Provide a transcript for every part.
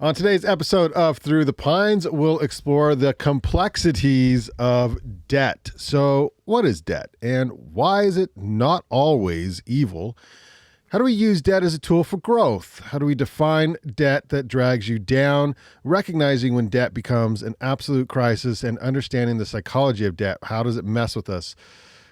On today's episode of Through the Pines, we'll explore the complexities of debt. So, what is debt and why is it not always evil? How do we use debt as a tool for growth? How do we define debt that drags you down, recognizing when debt becomes an absolute crisis and understanding the psychology of debt? How does it mess with us?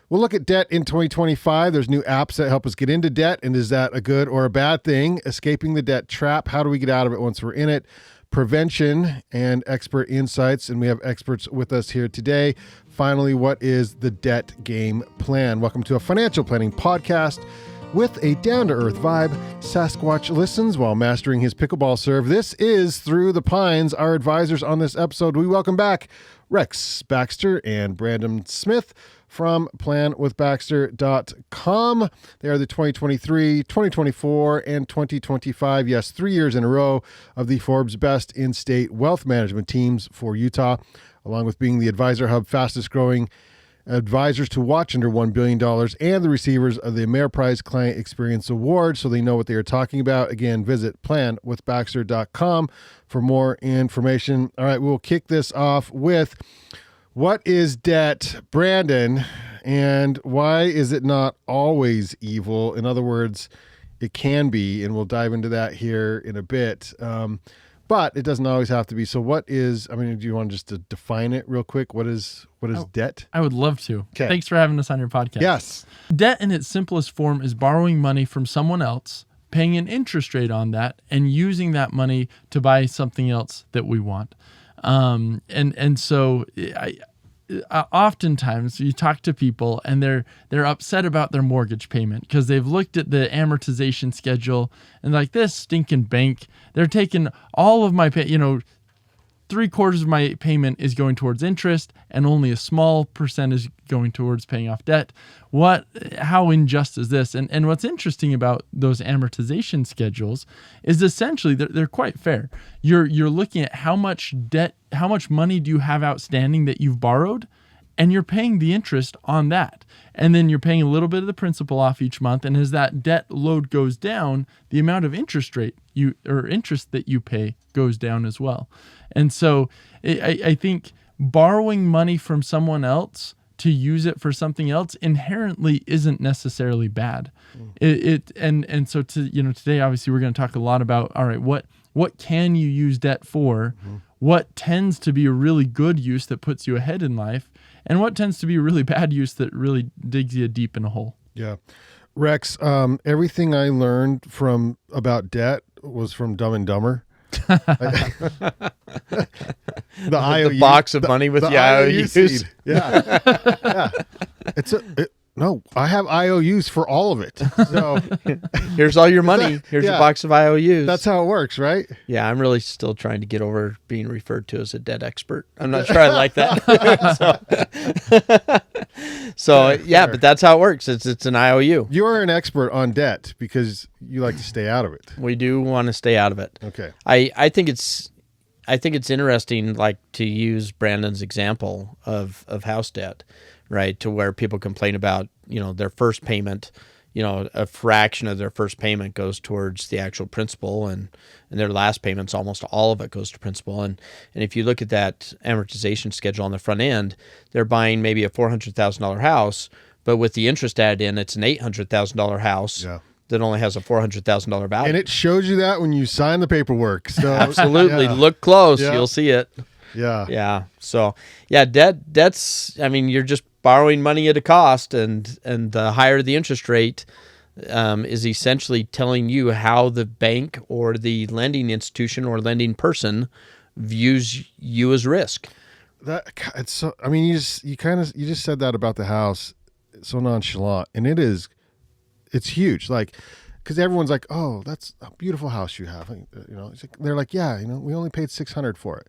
We'll look at debt in 2025. There's new apps that help us get into debt. And is that a good or a bad thing? Escaping the debt trap. How do we get out of it once we're in it? Prevention and expert insights. And we have experts with us here today. Finally, what is the debt game plan? Welcome to a financial planning podcast with a down-to-earth vibe. Sasquatch listens while mastering his pickleball serve. This is Through the Pines. Our advisors on this episode, we welcome back Rex Baxter and Brandyn Smith from planwithbaxter.com. They are the 2023, 2024, and 2025, yes, 3 years in a row of the Forbes Best In-State Wealth Management Teams for Utah, along with being the Advisor Hub fastest growing advisors to watch under $1 billion and the receivers of the Ameriprise Client Experience Award, so they know what they are talking about. Again, visit planwithbaxter.com for more information. All right, we'll kick this off with what is debt, Brandyn, and why is it not always evil? In other words, it can be, and we'll dive into that here in a bit. But it doesn't always have to be. So what is, do you want just to define it real quick? What is debt? I would love to. Okay. Thanks for having us on your podcast. Yes. Debt in its simplest form is borrowing money from someone else, paying an interest rate on that, and using that money to buy something else that we want. So oftentimes you talk to people and they're upset about their mortgage payment because they've looked at the amortization schedule and like, this stinking bank, they're taking all of my pay, 3/4 of my payment is going towards interest and only a small percent is going towards paying off debt. How unjust is this? And what's interesting about those amortization schedules is essentially they're quite fair. You're looking at how much debt, how much money do you have outstanding that you've borrowed, and you're paying the interest on that. And then you're paying a little bit of the principal off each month. And as that debt load goes down, the amount of interest that you pay goes down as well. And so I think borrowing money from someone else to use it for something else inherently isn't necessarily bad. So today obviously we're going to talk a lot about, all right, what can you use debt for? Mm-hmm. What tends to be a really good use that puts you ahead in life? And what tends to be a really bad use that really digs you deep in a hole? Yeah. Rex, everything I learned about debt was from Dumb and Dumber. The IOU, box of money with the IOUs. Seed. Yeah. Yeah. No, I have IOUs for all of it. So here's all your money. Here's a box of IOUs. That's how it works, right? Yeah, I'm really still trying to get over being referred to as a debt expert. I'm not sure I like that. Fair. But that's how it works. It's an IOU. You are an expert on debt because you like to stay out of it. We do want to stay out of it. Okay. I think it's interesting, like, to use Brandyn's example of house debt, right? To where people complain about, their first payment, a fraction of their first payment goes towards the actual principal, and their last payments, almost all of it goes to principal. And if you look at that amortization schedule on the front end, they're buying maybe a $400,000 house, but with the interest added in, it's an $800,000 house. Yeah. That only has a $400,000 value. And it shows you that when you sign the paperwork. So absolutely. Look close. Yeah. You'll see it. Yeah. Yeah. So, debt's, you're just borrowing money at a cost, and the higher the interest rate is essentially telling you how the bank or the lending institution or lending person views you as risk. You just said that about the house so nonchalant, and it's huge. Like, because everyone's like, "Oh, that's a beautiful house you have." They're like, "Yeah, we only paid $600 for it."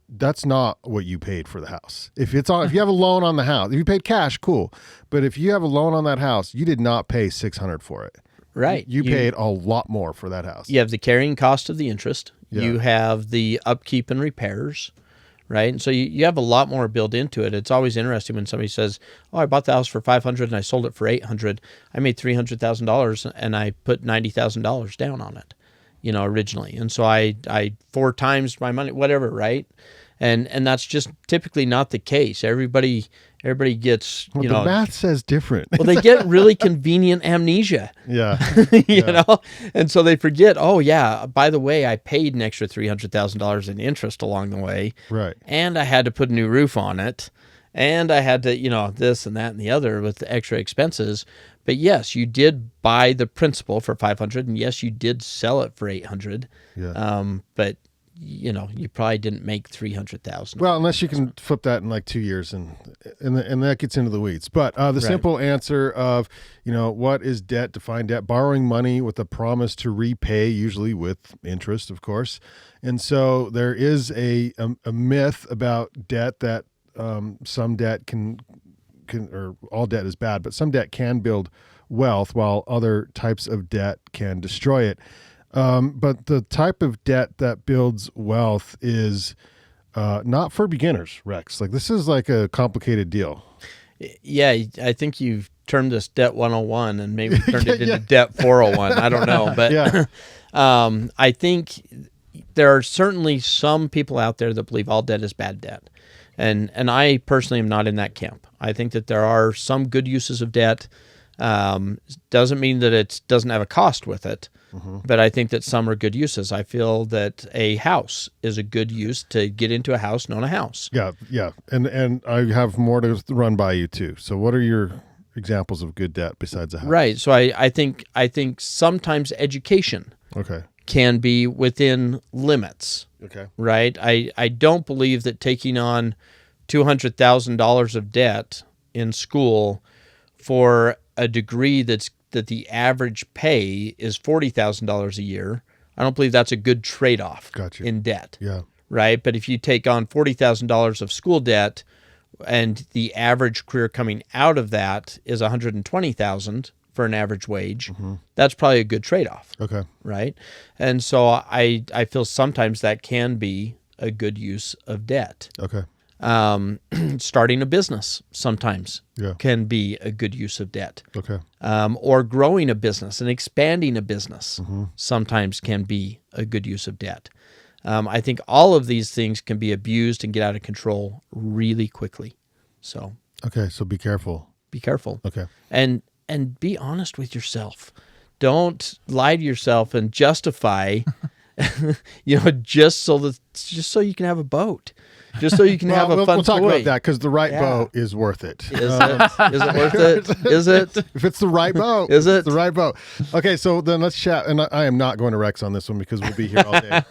That's not what you paid for the house. If you have a loan on the house, if you paid cash, cool. But if you have a loan on that house, you did not pay $600 for it. Right. You paid a lot more for that house. You have the carrying cost of the interest. Yeah. You have the upkeep and repairs. Right. And so you have a lot more built into it. It's always interesting when somebody says, "Oh, I bought the house for $500 and I sold it for $800. I made $300,000 and I put $90,000 down on it." originally. And so I 4 times my money, whatever, right? And that's just typically not the case. Everybody gets, Well, the math says different. well, they get really convenient amnesia. Yeah. you know, and so they forget. Oh yeah, by the way, I paid an extra $300,000 in interest along the way, Right. and I had to put a new roof on it, and I had to, this and that and the other with the extra expenses. But yes, you did buy the principal for $500, and yes, you did sell it for $800. Yeah. But you probably didn't make $300,000. Well, unless you can flip that in like 2 years, and that gets into the weeds. But the simple answer of, what is debt? Define debt: borrowing money with a promise to repay, usually with interest, of course. And so there is a myth about debt that some debt can, or all debt is bad, but some debt can build wealth, while other types of debt can destroy it. But the type of debt that builds wealth is not for beginners, Rex. Like, this is like a complicated deal. Yeah, I think you've termed this debt 101 and maybe turned it into debt 401. I don't know. But I think there are certainly some people out there that believe all debt is bad debt. And I personally am not in that camp. I think that there are some good uses of debt. Doesn't mean that it doesn't have a cost with it. But I think that some are good uses. I feel that a house is a good use to get into a house and own a house. Yeah. And I have more to run by you too. So what are your examples of good debt besides a house? Right. So I think sometimes education can be within limits. Okay. Right. I don't believe that taking on $200,000 of debt in school for a degree that the average pay is $40,000 a year. I don't believe that's a good trade-off in debt. Yeah. Right. But if you take on $40,000 of school debt and the average career coming out of that is $120,000 for an average wage, that's probably a good trade-off. Okay. Right. And so I feel sometimes that can be a good use of debt. Okay. Starting a business sometimes can be a good use of debt. Okay. Or growing a business and expanding a business sometimes can be a good use of debt. I think all of these things can be abused and get out of control really quickly. So Okay, so be careful. be careful. Okay. And be honest with yourself. Don't lie to yourself and justify just so you can have a boat. Just so you can have a fun we'll talk toy. about that, because the right boat is worth it. Is it worth it? Is it? If it's the right boat. Is it? It's the right boat. Okay, so then let's chat. And I am not going to Rex on this one because we'll be here all day.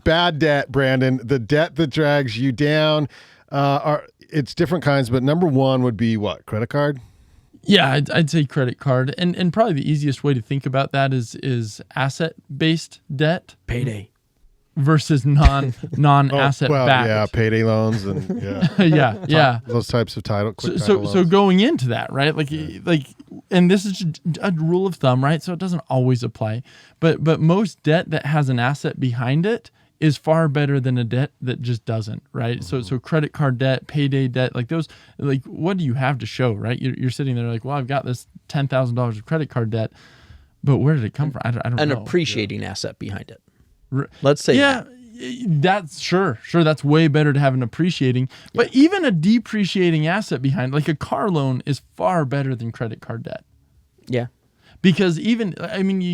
Bad debt, Brandon. The debt that drags you down. It's different kinds, but number one would be what? Credit card? Yeah, I'd say credit card. And probably the easiest way to think about that is asset-based debt. Payday. Versus non-asset backed. Yeah, payday loans and yeah. Those types of title. So going into that, right? Like, and this is a rule of thumb, right? So it doesn't always apply, but most debt that has an asset behind it is far better than a debt that just doesn't, right? So credit card debt, payday debt, like those, like what do you have to show, right? You're sitting there like, well, I've got this $10,000 of credit card debt, but where did it come from? I don't know. An appreciating asset behind it. Let's say that's sure that's way better to have an appreciating, but even a depreciating asset behind, like a car loan, is far better than credit card debt. Yeah, because you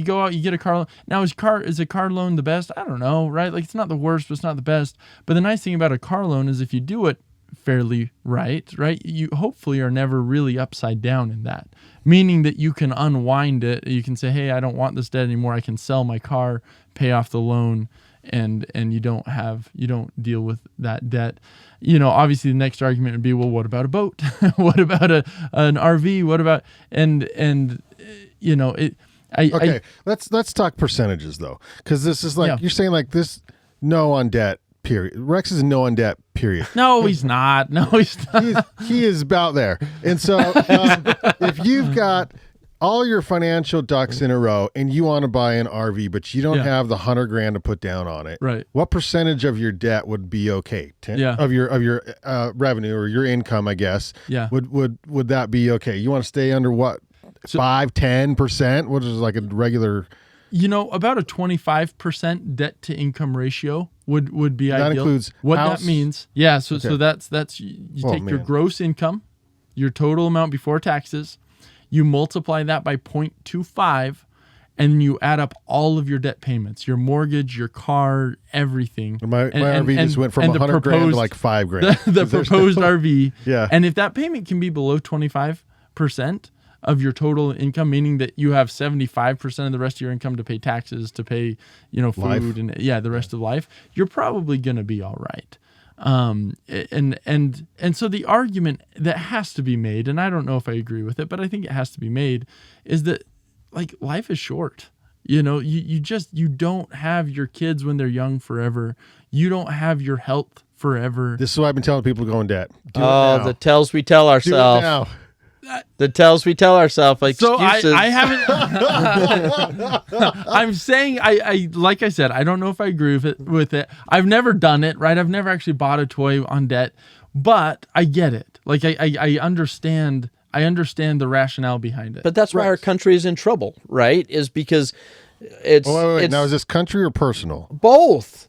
go out, you get a car loan. Now is a car loan the best? I don't know, right? Like, it's not the worst, but it's not the best. But the nice thing about a car loan is if you do it fairly right, you hopefully are never really upside down in that, meaning that you can unwind it. You can say, hey, I don't want this debt anymore. I can sell my car, pay off the loan, and you don't deal with that debt. Obviously the next argument would be, well, what about a boat? What about an RV? What about let's talk percentages though, because this is like you're saying, like, this no on debt. Period. Rex is no on debt. Period. No, he's not. No, he's not. He is about there. And so, if you've got all your financial ducks in a row and you want to buy an RV, but you don't have the $100,000 to put down on it, right? What percentage of your debt would be okay? 10 of your revenue or your income, I guess. Yeah. Would that be okay? You want to stay under what? 5-10%, which is like a regular About a 25% debt to income ratio would be That ideal. includes what house? that means. Yeah. So Okay. that's you take your man. gross income, your total amount before taxes, you multiply that by 0.25, and you add up all of your debt payments, your mortgage, your car, everything. My RV just went from and the 100 grand to like 5 grand. the proposed RV. Yeah. And if that payment can be below 25% of your total income, meaning that you have 75% of the rest of your income to pay taxes, to pay, food Life. and the rest of life, you're probably going to be all right. And so the argument that has to be made, and I don't know if I agree with it, but I think it has to be made, is that like life is short. You don't have your kids when they're young forever. You don't have your health forever. This is what I've been telling people to go in debt. Do it now. The tells we tell Do it ourselves. now. The tells we tell ourselves. Like So excuses. I haven't. I'm saying I like I said, I don't know if I agree with it. I've never done it, right? I've never actually bought a toy on debt, but I get it. Like I understand. I understand the rationale behind it. But that's why our country is in trouble, right? Is because it's Wait. it's Now, is this country or personal? both.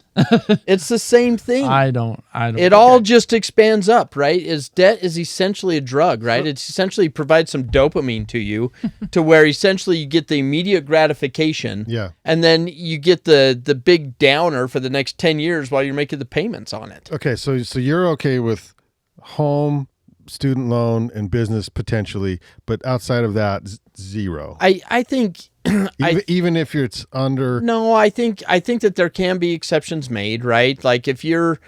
It's the same thing. I don't. It all just expands up, right? Debt is essentially a drug, right? It essentially provides some dopamine to you, to where essentially you get the immediate gratification, Yeah. and then you get the big downer for the next 10 years while you're making the payments on it. Okay, so you're okay with home, student loan, and business potentially, but outside of that, zero. I think Even if it's under. No, I think that there can be exceptions made, right? Like if you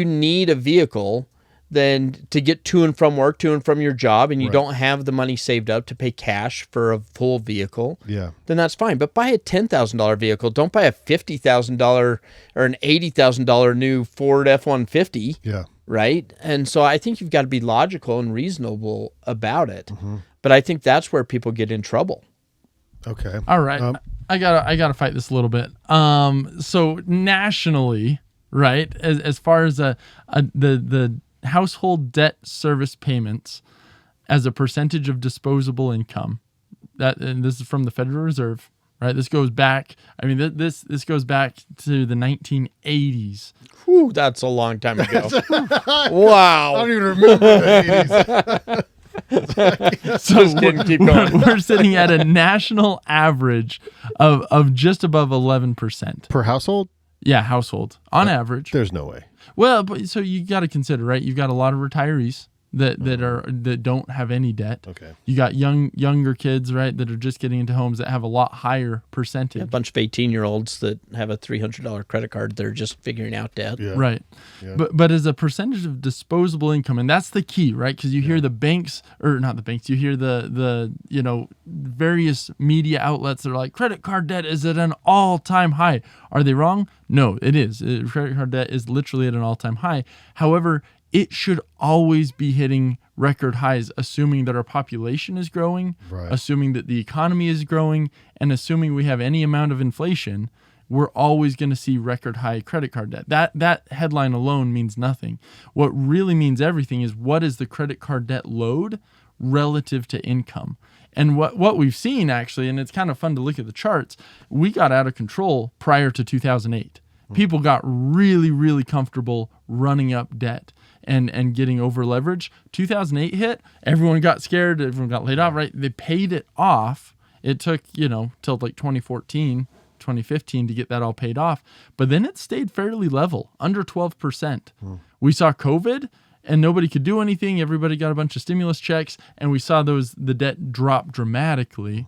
need a vehicle, then to get to and from work, to and from your job, and you don't have the money saved up to pay cash for a full vehicle, Yeah. then that's fine. But buy a $10,000 vehicle. Don't buy a $50,000 or an $80,000 new Ford F-150. Yeah. Right? And so I think you've got to be logical and reasonable about it. But I think that's where people get in trouble. Okay. All right. I gotta fight this a little bit. So nationally, right, as far as the household debt service payments as a percentage of disposable income, and this is from the Federal Reserve, right? This goes back. I mean, this goes back to the 1980s. Whew, that's a long time ago. I Wow. don't even remember the 80s. So kidding, keep going. We're sitting at a national average of just above 11%. Per household? Yeah, household on average. There's no way. Well, but so you got to consider, right? You've got a lot of retirees that don't have any debt. Okay. You got younger kids, right, that are just getting into homes that have a lot higher percentage. A bunch of 18-year-olds that have a $300 credit card, they're just figuring out debt. Yeah. Right. Yeah. But as a percentage of disposable income, and that's the key, right? Because you hear the banks, or not the banks, you hear the various media outlets that are like, credit card debt is at an all-time high. Are they wrong? No, it is. Credit card debt is literally at an all-time high. However, it should always be hitting record highs, assuming that our population is growing, Right. assuming that the economy is growing, and assuming we have any amount of inflation. We're always going to see record high credit card debt. That headline alone means nothing. What really means everything is what is the credit card debt load relative to income. And what we've seen, actually, and it's kind of fun to look at the charts, we got out of control prior to 2008. People got really, really comfortable running up debt and getting over leverage. 2008 hit, everyone got scared, everyone got laid off, right? They paid it off. It took, till like 2014, 2015 to get that all paid off. But then it stayed fairly level, under 12%. We saw COVID and nobody could do anything. Everybody got a bunch of stimulus checks and we saw the debt drop dramatically.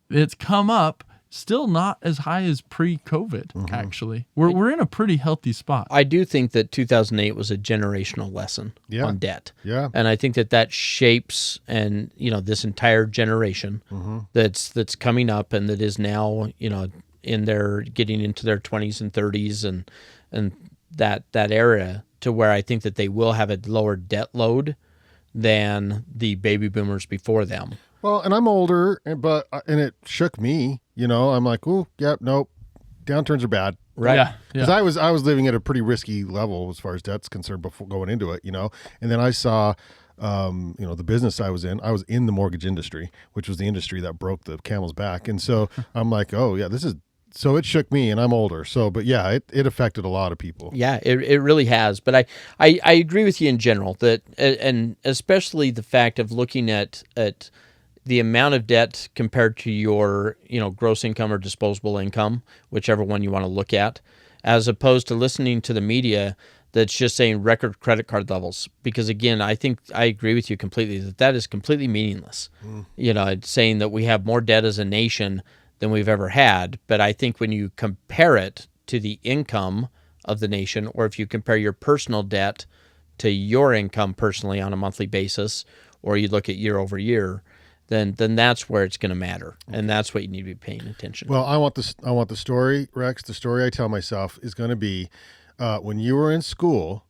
It's come up. Still not as high as pre-COVID, actually. We're in a pretty healthy spot. I do think that 2008 was a generational lesson Yeah. on debt. Yeah. And I think that shapes and this entire generation that's coming up and that is now, in their getting into their 20s and 30s and that area, to where I think that they will have a lower debt load than the baby boomers before them. Well, and I'm older, and it shook me. I'm like, oh, yep, nope. Downturns are bad. Right. Yeah. Because I was living at a pretty risky level as far as debt's concerned before going into it, And then I saw the business I was in the mortgage industry, which was the industry that broke the camel's back. And so I'm like, oh yeah, so it shook me, and I'm older. So, but yeah, it affected a lot of people. Yeah, it really has. But I agree with you in general that, and especially the fact of looking at the amount of debt compared to your, gross income or disposable income, whichever one you want to look at, as opposed to listening to the media that's just saying record credit card levels. Because again, I think I agree with you completely that is completely meaningless. It's saying that we have more debt as a nation than we've ever had. But I think when you compare it to the income of the nation, or if you compare your personal debt to your income personally on a monthly basis, or you look at year over year, then that's where it's going to matter, and that's what you need to be paying attention to. Well, I want the story, Rex. The story I tell myself is going to be when you were in school,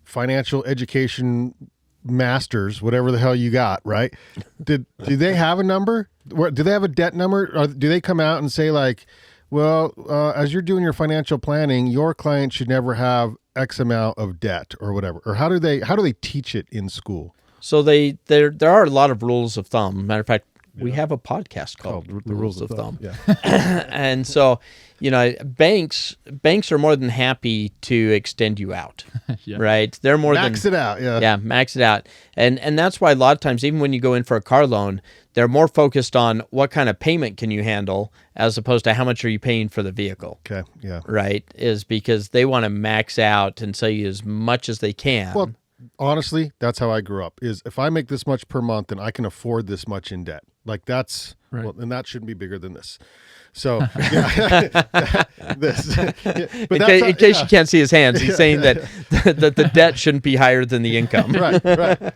financial education masters, whatever the hell you got, right? Do they have a number? Do they have a debt number? Or do they come out and say like, well, as you're doing your financial planning, your client should never have X amount of debt or whatever? Or how do they teach it in school? So there are a lot of rules of thumb. Matter of fact, we have a podcast called The Rules of Thumb. Yeah. And so, banks are more than happy to extend you out, Yeah. right? They're more Max it out, yeah. Yeah, max it out. And that's why a lot of times, even when you go in for a car loan, they're more focused on what kind of payment can you handle as opposed to how much are you paying for the vehicle. Okay, yeah. Right? Is because they want to max out and sell you as much as they can. Well, honestly, that's how I grew up. Is if I make this much per month, then I can afford this much in debt. Like that's Right. well, and that shouldn't be bigger than this. So, yeah, this. But in case you can't see his hands, he's saying that the debt shouldn't be higher than the income. right.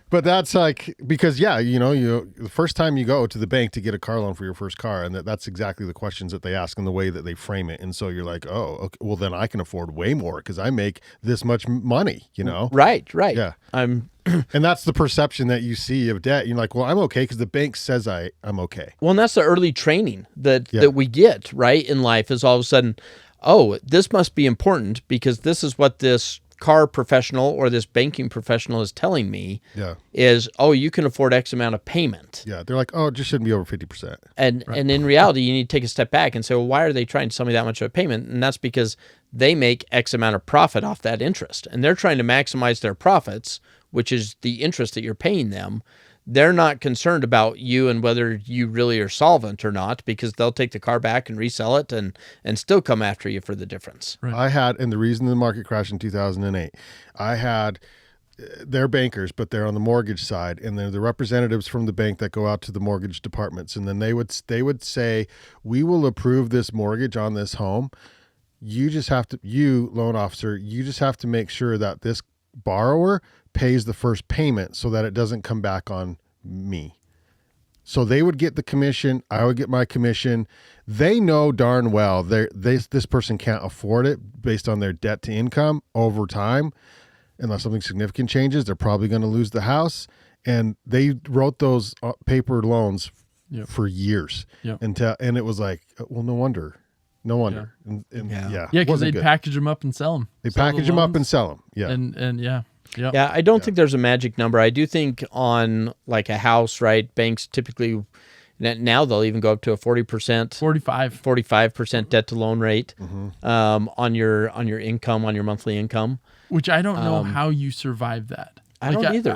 But that's like because you the first time you go to the bank to get a car loan for your first car, and that's exactly the questions that they ask and the way that they frame it, and so you're like, oh, okay, well then I can afford way more because I make this much money. Right. Yeah. I'm And that's the perception that you see of debt. You're like, well, I'm okay because the bank says I'm okay. Well, and that's the early training that we get, right, in life is all of a sudden, oh, this must be important because this is what this car professional or this banking professional is telling me is, oh, you can afford X amount of payment. Yeah, they're like, oh, it just shouldn't be over 50%. And in reality, you need to take a step back and say, well, why are they trying to sell me that much of a payment? And that's because they make X amount of profit off that interest. And they're trying to maximize their profits, which is the interest that you're paying them. They're not concerned about you and whether you really are solvent or not because they'll take the car back and resell it and still come after you for the difference. Right. And the reason the market crashed in 2008, I had they're bankers, but they're on the mortgage side, and they're the representatives from the bank that go out to the mortgage departments, and then they would say, we will approve this mortgage on this home. You loan officer, you just have to make sure that this borrower pays the first payment so that it doesn't come back on me. So they would get the commission. I would get my commission. They know darn well this person can't afford it based on their debt to income over time. Unless something significant changes, they're probably going to lose the house. And they wrote those paper loans for years. Yep. And it was like, well, no wonder. Yeah, because they'd package them up and sell them. They package them up and sell them. Yeah. And yeah. Yep. Yeah, I don't think there's a magic number. I do think on like a house, right, banks typically, now they'll even go up to a 45% debt to loan rate on your income, on your monthly income. Which I don't know how you survive that. I don't either.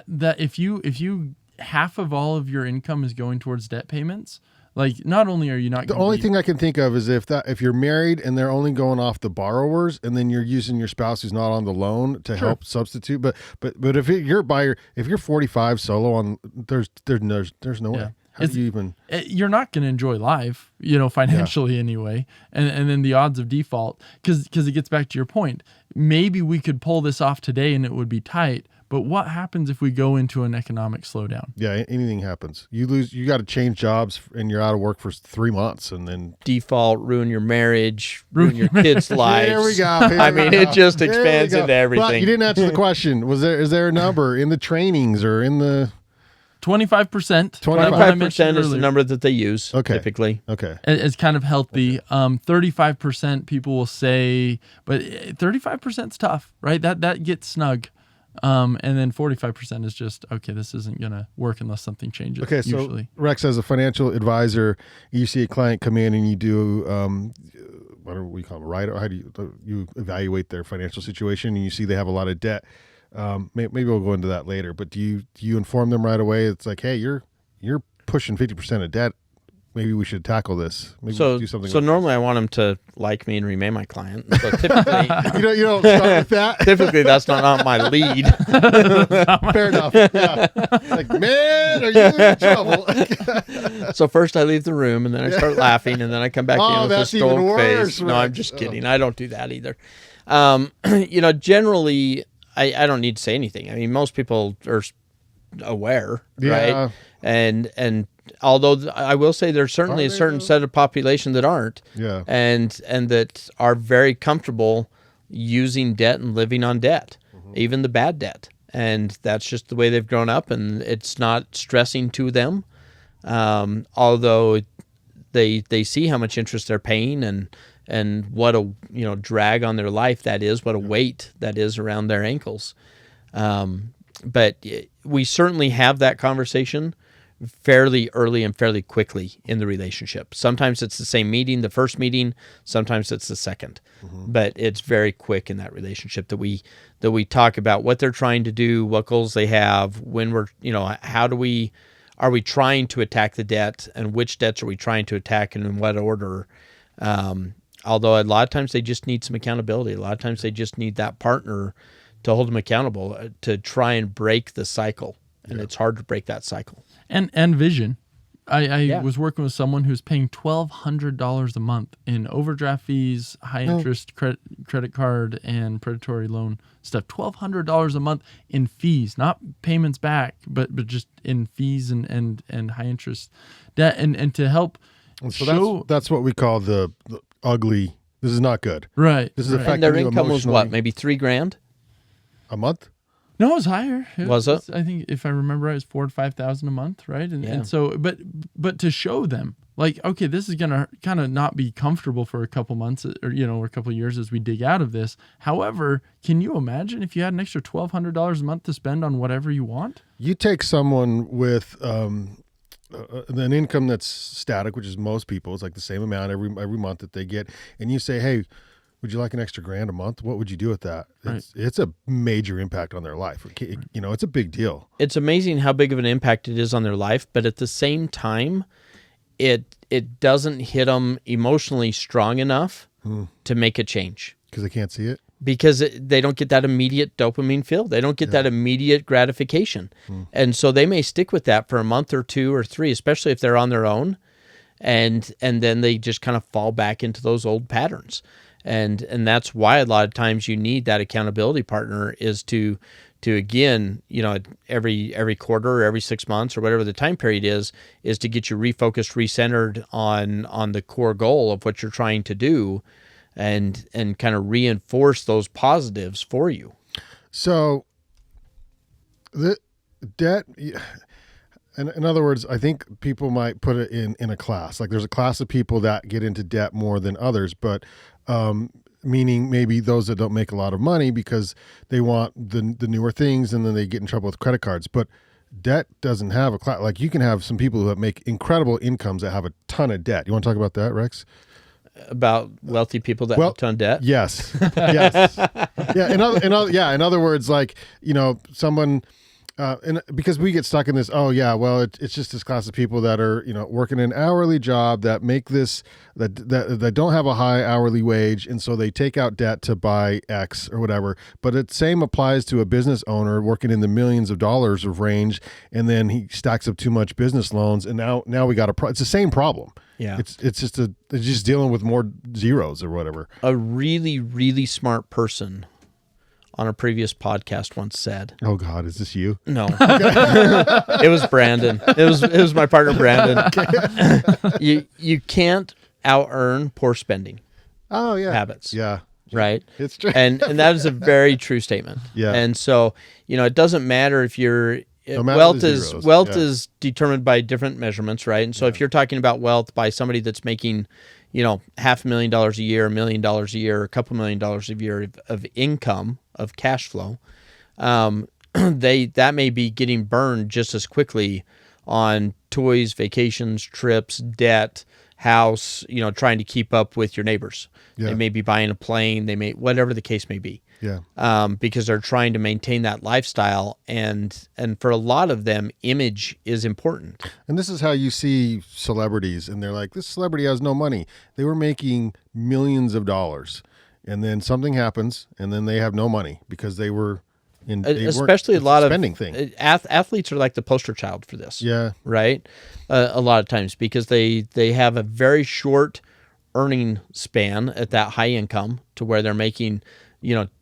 That if you half of all of your income is going towards debt payments, like not only are you not the only thing I can think of is if you're married and they're only going off the borrowers, and then you're using your spouse who's not on the loan to help substitute. But if you're 45 solo on, there's no way. How do you even? You're not going to enjoy life, financially anyway. And then the odds of default, because it gets back to your point. Maybe we could pull this off today and it would be tight. But what happens if we go into an economic slowdown? Yeah, anything happens. You got to change jobs and you're out of work for 3 months, and then default, ruin your marriage, ruin your kids' lives. Here we go. I mean, it just expands into everything. But you didn't answer the question. Is there a number in the trainings or in the 25%? 25% is the number that they use typically. Okay. It's kind of healthy. 35% people will say, but 35% is tough, right? That gets snug. And then 45% is just, okay, this isn't going to work unless something changes. Okay, so usually. Rex, as a financial advisor, you see a client come in and you do what do we call them, right? How do you evaluate their financial situation and you see they have a lot of debt? Maybe we'll go into that later. But do you inform them right away? It's like, hey, you're pushing 50% of debt. Maybe we should tackle this. Maybe we should do something. So normally I want them to like me and remain my client. So typically, you don't start with that. Typically, that's not my lead. Fair enough. Yeah. Like, man, are you in trouble? So first I leave the room, and then I start laughing, and then I come back in with a that's even stoic face. worse, No, Rex. I'm just kidding. I don't do that either. Generally, I don't need to say anything. I mean, most people are aware, right? And although I will say there's certainly a certain set of population that aren't, and that are very comfortable using debt and living on debt, even the bad debt, and that's just the way they've grown up, and it's not stressing to them. Although they see how much interest they're paying and what a drag on their life that is, what a weight that is around their ankles. But we certainly have that conversation fairly early and fairly quickly in the relationship. Sometimes it's the same meeting, the first meeting, sometimes it's the second. But it's very quick in that relationship that we talk about what they're trying to do, what goals they have, when we're, are we trying to attack the debt, and which debts are we trying to attack and in what order? Although a lot of times they just need some accountability. A lot of times they just need that partner to hold them accountable, to try and break the cycle. And it's hard to break that cycle. And vision. I was working with someone who's paying $1,200 a month in overdraft fees, high interest credit card, and predatory loan stuff. $1,200 a month in fees, not payments back, but just in fees and high interest debt. And to help show that's what we call the ugly. This is not good. Right. This is affecting And their you income was emotionally. what, maybe $3,000 a month? No, it was higher. Was it? I think if I remember right, it was $4,000 to $5,000 a month, right? And so, but to show them, like, okay, this is gonna kind of not be comfortable for a couple months, or a couple years as we dig out of this. However, can you imagine if you had an extra $1,200 a month to spend on whatever you want? You take someone with an income that's static, which is most people, it's like the same amount every month that they get, and you say, hey, would you like an extra $1,000 a month? What would you do with that? It's a major impact on their life. It's a big deal. It's amazing how big of an impact it is on their life, but at the same time, it doesn't hit them emotionally strong enough to make a change. Because they can't see it? Because they don't get that immediate dopamine feel. They don't get that immediate gratification. And so they may stick with that for a month or 2 or 3, especially if they're on their own, and then they just kind of fall back into those old patterns. And that's why a lot of times you need that accountability partner, is to again, every quarter or every 6 months or whatever the time period is to get you refocused, recentered on the core goal of what you're trying to do, and kind of reinforce those positives for you. So the debt, in other words, I think people might put it in a class. Like there's a class of people that get into debt more than others, but meaning maybe those that don't make a lot of money because they want the newer things, and then they get in trouble with credit cards. But debt doesn't have a class. Like you can have some people who make incredible incomes that have a ton of debt. You want to talk about that, Rex? About wealthy people that have a ton of debt? Yes. Yes. Yeah. In other words, like, someone, and because we get stuck in this, it's just this class of people that are, working an hourly job that make this, that don't have a high hourly wage. And so they take out debt to buy X or whatever. But the same applies to a business owner working in the millions of dollars of range. And then he stacks up too much business loans. And now we got it's the same problem. Yeah. It's just dealing with more zeros or whatever. A really, really smart person on a previous podcast once said, "Oh God, is this you?" No, it was Brandon. It was my partner Brandon. You can't out earn poor spending. Oh yeah, habits. Yeah, right. It's true, and that is a very true statement. Yeah, and so it doesn't matter if you're wealth is determined by different measurements, right? And so if you're talking about wealth by somebody that's making $500,000 a year, $1 million a year, a couple $1 million a year of income, of cash flow, that may be getting burned just as quickly on toys, vacations, trips, debt, house, trying to keep up with your neighbors. Yeah. They may be buying a plane, whatever the case may be. Yeah. Because they're trying to maintain that lifestyle, and for a lot of them, image is important. And this is how you see celebrities, and they're like, this celebrity has no money. They were making millions of dollars, and then something happens, and then they have no money because they were Especially a lot of spending thing. Athletes are like the poster child for this. Yeah. Right. A lot of times because they have a very short earning span at that high income to where they're making,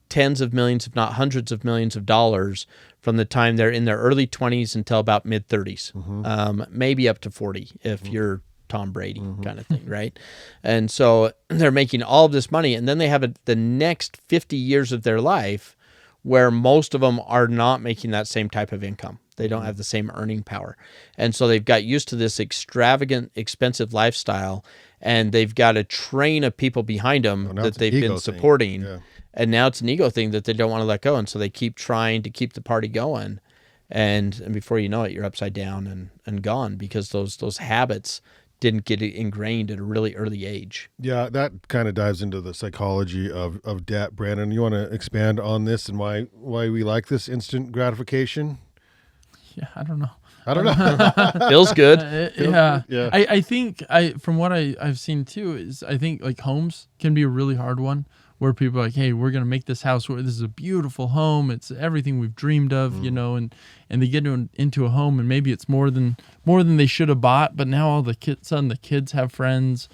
tens of millions, if not hundreds of millions of dollars from the time they're in their early 20s until about mid 30s, maybe up to 40 if you're Tom Brady kind of thing, right? And so they're making all of this money, and then they have the next 50 years of their life where most of them are not making that same type of income. They don't have the same earning power. And so they've got used to this extravagant, expensive lifestyle, and they've got a train of people behind them that they've been supporting. Yeah. And now it's an ego thing that they don't want to let go. And so they keep trying to keep the party going. And before you know it, you're upside down and gone because those habits didn't get ingrained at a really early age. Yeah, that kind of dives into the psychology of debt. Brandon, you want to expand on this and why we like this instant gratification? Yeah, I don't know. Feels good. Yeah. Yeah. I think from what I've seen too is I think like homes can be a really hard one where people are like, hey, we're going to make this house. This is a beautiful home. It's everything we've dreamed of, and they get into a home and maybe it's more than they should have bought. But now all the kids have friends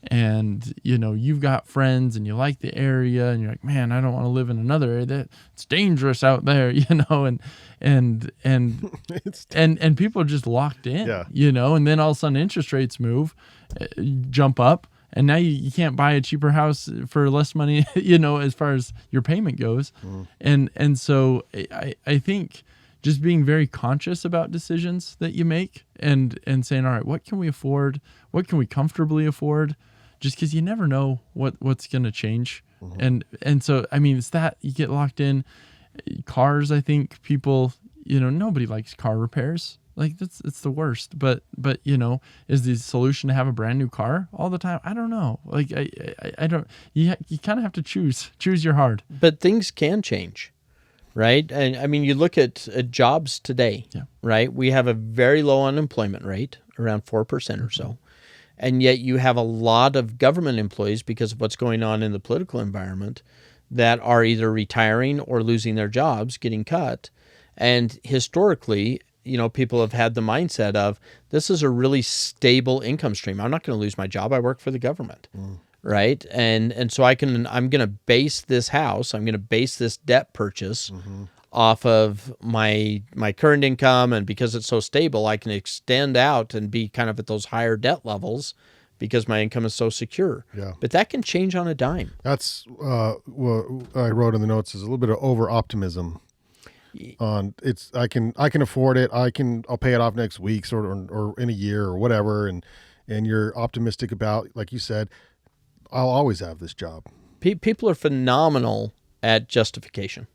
and, you've got friends and you like the area and you're like, man, I don't want to live in another area. It's dangerous out there, and people are just locked in, and then all of a sudden interest rates jump up. And now you can't buy a cheaper house for less money, as far as your payment goes. And so I think just being very conscious about decisions that you make and saying, all right, what can we afford? What can we comfortably afford? Just because you never know what's going to change. And so, I mean, it's that you get locked in. Cars, I think people, nobody likes car repairs. Like it's the worst, but is the solution to have a brand new car all the time? I don't know. Like I don't. You kind of have to choose your hard. But things can change, right? And I mean, you look at jobs today, right? We have a very low unemployment rate, around 4% or so, and yet you have a lot of government employees because of what's going on in the political environment that are either retiring or losing their jobs, getting cut, and historically, people have had the mindset of this is a really stable income stream. I'm not going to lose my job. I work for the government, right? And so I'm going to base this house. I'm going to base this debt purchase off of my current income, and because it's so stable, I can extend out and be kind of at those higher debt levels because my income is so secure. Yeah. But that can change on a dime. That's what I wrote in the notes is a little bit of over optimism. I can afford it. I'll pay it off next week or in a year or whatever. And you're optimistic about, like you said, I'll always have this job. People are phenomenal at justification.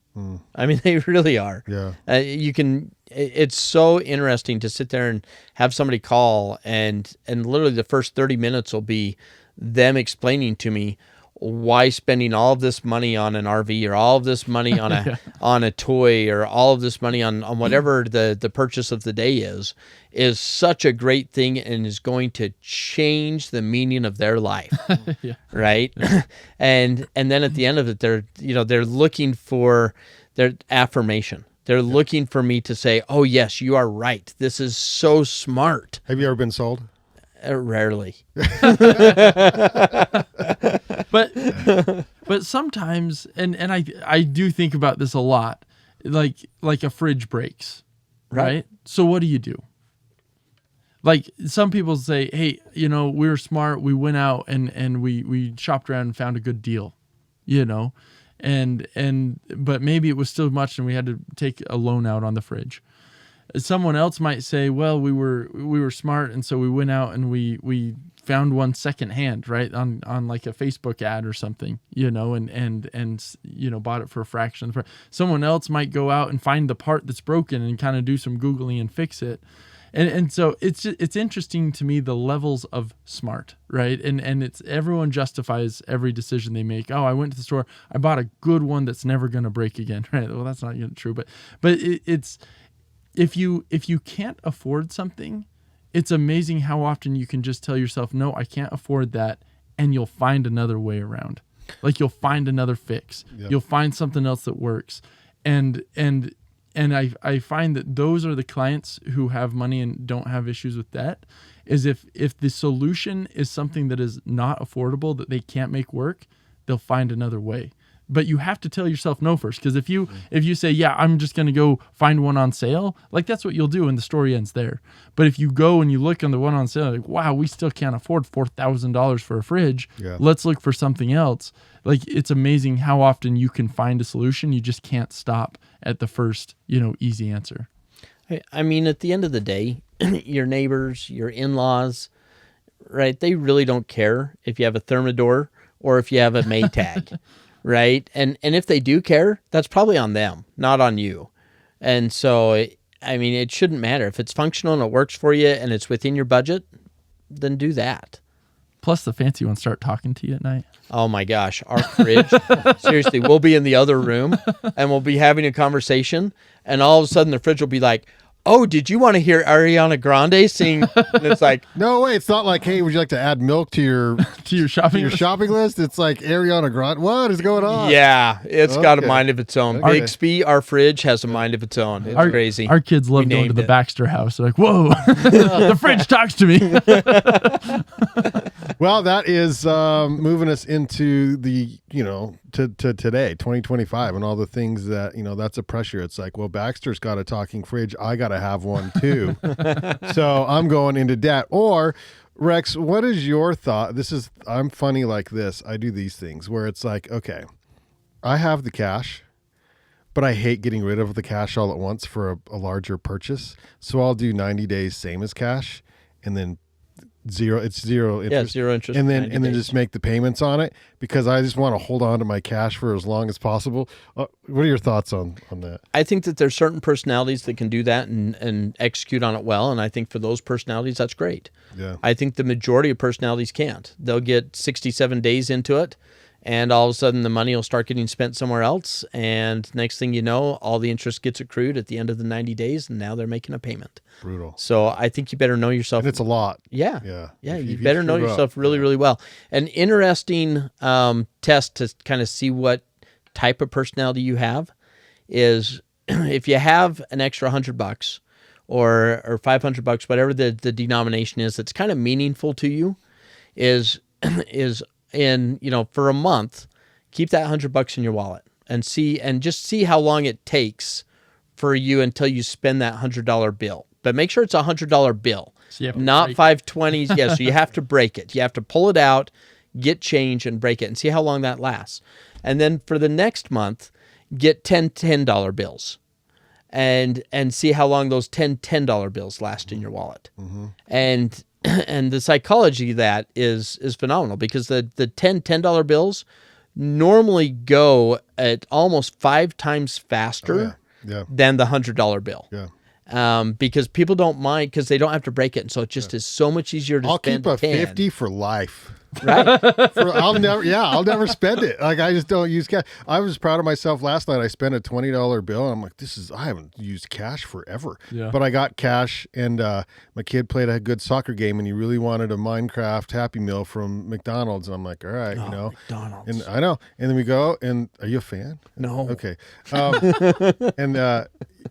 I mean, they really are. Yeah. It's so interesting to sit there and have somebody call and literally the first 30 minutes will be them explaining to me why spending all of this money on an RV or all of this money on a on a toy or all of this money on whatever the purchase of the day is such a great thing and is going to change the meaning of their life. Right? And then at the end of it, they're looking for their affirmation. They're looking for me to say, oh yes, you are right. This is so smart. Have you ever been sold? Rarely. But sometimes, and I do think about this a lot, like a fridge breaks, right? So what do you do? Like some people say, hey, we were smart. We went out and we shopped around and found a good deal, but maybe it was still much and we had to take a loan out on the fridge. Someone else might say, well, we were smart, and so we went out and we found one secondhand, right, on like a Facebook ad or something, and bought it for a fraction of the price. Someone else might go out and find the part that's broken and kind of do some Googling and fix it. And so it's interesting to me, the levels of smart, right? And it's everyone justifies every decision they make. Oh, I went to the store, I bought a good one that's never going to break again, right? Well, that's not true, but it's if you can't afford something, it's amazing how often you can just tell yourself, no, I can't afford that, and you'll find another way around. Like you'll find another fix. Yep. You'll find something else that works. And I find that those are the clients who have money and don't have issues with debt, is if the solution is something that is not affordable, that they can't make work, they'll find another way. But you have to tell yourself no first, because if you say, yeah, I'm just going to go find one on sale, like that's what you'll do and the story ends there. But if you go and you look on the one on sale, like, wow, we still can't afford $4,000 for a fridge. Yeah. Let's look for something else. Like, it's amazing how often you can find a solution. You just can't stop at the first, easy answer. I mean, at the end of the day, your neighbors, your in-laws, right? They really don't care if you have a Thermador or if you have a Maytag. Right. And if they do care, that's probably on them, not on you. And so, it shouldn't matter. If it's functional and it works for you and it's within your budget, then do that. Plus the fancy ones start talking to you at night. Oh my gosh. Our fridge, seriously, we'll be in the other room and we'll be having a conversation, and all of a sudden the fridge will be like, oh, did you want to hear Ariana Grande sing? And it's like, no way. It's not like, hey, would you like to add milk to your shopping list? It's like Ariana Grande. What is going on? Yeah, it's got a mind of its own. Okay. Bixby, our fridge, has a mind of its own. It's crazy. Our kids love going to the Baxter house. They're like, whoa, the fridge talks to me. Well, that is moving us into the, to today, 2025, and all the things that, that's a pressure. It's like, well, Baxter's got a talking fridge. I got to have one too. So I'm going into debt. Or Rex, what is your thought? I'm funny like this. I do these things where it's like, okay, I have the cash, but I hate getting rid of the cash all at once for a larger purchase. So I'll do 90 days, same as cash, and then zero interest. Yeah, zero interest. And then just make the payments on it, because I just want to hold on to my cash for as long as possible. What are your thoughts on that? I think that there's certain personalities that can do that and execute on it well. And I think for those personalities, that's great. Yeah. I think the majority of personalities can't. They'll get 67 days into it, and all of a sudden the money will start getting spent somewhere else. And next thing you know, all the interest gets accrued at the end of the 90 days, and now they're making a payment. Brutal. So I think you better know yourself. And it's a lot. Yeah. You better know yourself really, really well. An interesting test to kind of see what type of personality you have is if you have an extra $100 or $500, whatever the denomination is, that's kind of meaningful to you, is in, for a month, keep that $100 in your wallet and just see how long it takes for you until you spend that $100 bill. But make sure it's a $100 bill, not 520s. Yeah, so you have to break it. You have to pull it out, get change, and break it, and see how long that lasts. And then for the next month, get 10 $10 bills, and see how long those 10 $10 bills last in your wallet. Mm-hmm. And the psychology of that is phenomenal, because the 10 $10 bills normally go at almost 5 times faster than the $100 bill. Yeah. Because people don't mind, because they don't have to break it, and so it just is so much easier to spend. I'll keep a 50 for life. Right? I'll never spend it. Like, I just don't use cash. I was proud of myself last night. I spent a $20 bill, and I'm like, I haven't used cash forever. Yeah. But I got cash, and my kid played a good soccer game, and he really wanted a Minecraft Happy Meal from McDonald's, and I'm like, all right, McDonald's. And I know. And then we go, and are you a fan? No. Okay.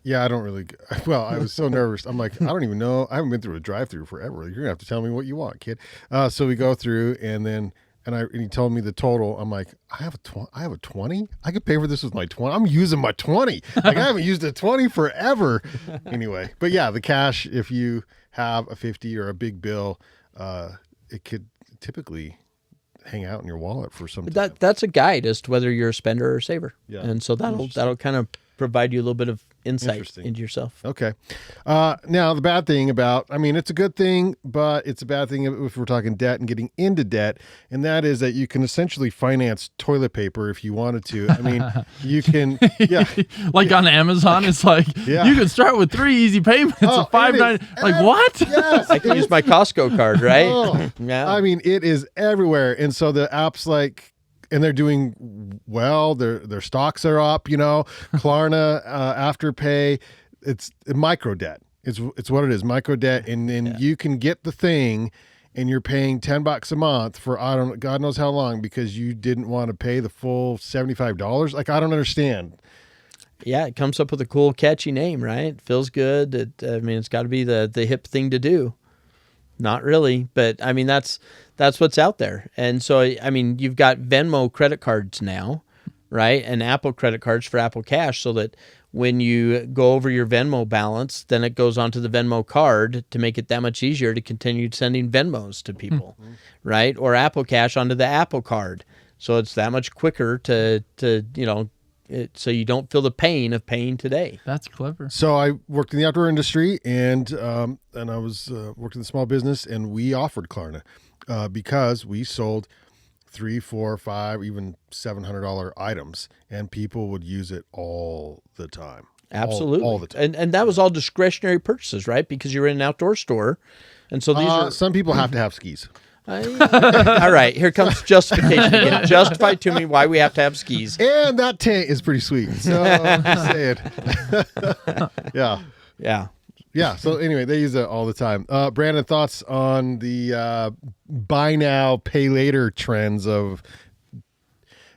Yeah, I don't really. Well, I was so nervous. I'm like, I don't even know. I haven't been through a drive-through forever. You're gonna have to tell me what you want, kid. So we go through, and he told me the total. I'm like, I have a 20. I could pay for this with my 20. I'm using my 20. Like, I haven't used a 20 forever. Anyway, but yeah, the cash. If you have a 50 or a big bill, it could typically hang out in your wallet for some time. That's a guide as to whether you're a spender or a saver. Yeah. And so that'll kind of provide you a little bit of insight Interesting. into yourself. Okay. Now, the bad thing about, I mean, it's a good thing, but it's a bad thing if we're talking debt and getting into debt. And that is that you can essentially finance toilet paper if you wanted to. I mean, you can, yeah. Like on Amazon, it's like, Yeah. you can start with 3 easy payments Oh, of $5.90. it is Like, what? Yes. I can use my Costco card, right? Oh, Yeah. I mean, it is everywhere. And so the apps like, and they're doing well, their stocks are up, Klarna, Afterpay, it's micro debt. It's what it is, micro debt. And then you can get the thing and you're paying $10 a month for, God knows how long, because you didn't want to pay the full $75. Like, I don't understand. Yeah, it comes up with a cool, catchy name, right? It feels good. It's got to be the hip thing to do. Not really, but I mean that's what's out there. And so I mean, you've got Venmo credit cards now, right? And Apple credit cards for Apple Cash, so that when you go over your Venmo balance, then it goes onto the Venmo card to make it that much easier to continue sending Venmos to people, right? Or Apple Cash onto the Apple card, so it's that much quicker to so you don't feel the pain of paying today. That's clever. So I worked in the outdoor industry, and I was worked in the small business, and we offered Klarna because we sold $300, $400, $500, even $700 items, and people would use it all the time. Absolutely, all the time. And that was all discretionary purchases, right? Because you're in an outdoor store, and so these are some people have to have skis. all right. Here comes justification again. Justify to me why we have to have skis. And that tent is pretty sweet. So I'm just saying. Yeah. So anyway, they use it all the time. Brandon, thoughts on the buy now, pay later trends of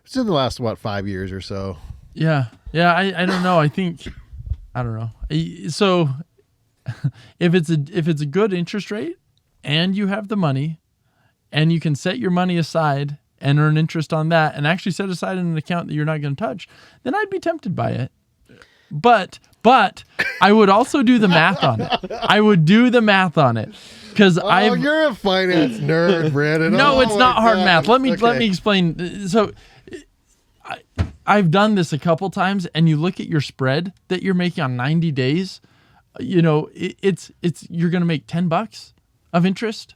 it's in the last 5 years or so? Yeah. I don't know. I don't know. So if it's a good interest rate and you have the money and you can set your money aside and earn interest on that and actually set aside in an account that you're not going to touch, then I'd be tempted by it. But I would also do the math on it. Because you're a finance nerd, Brandon. No, it's not hard math. Let me Okay. explain. So I've done this a couple times, and you look at your spread that you're making on 90 days. It's you're going to make $10 of interest.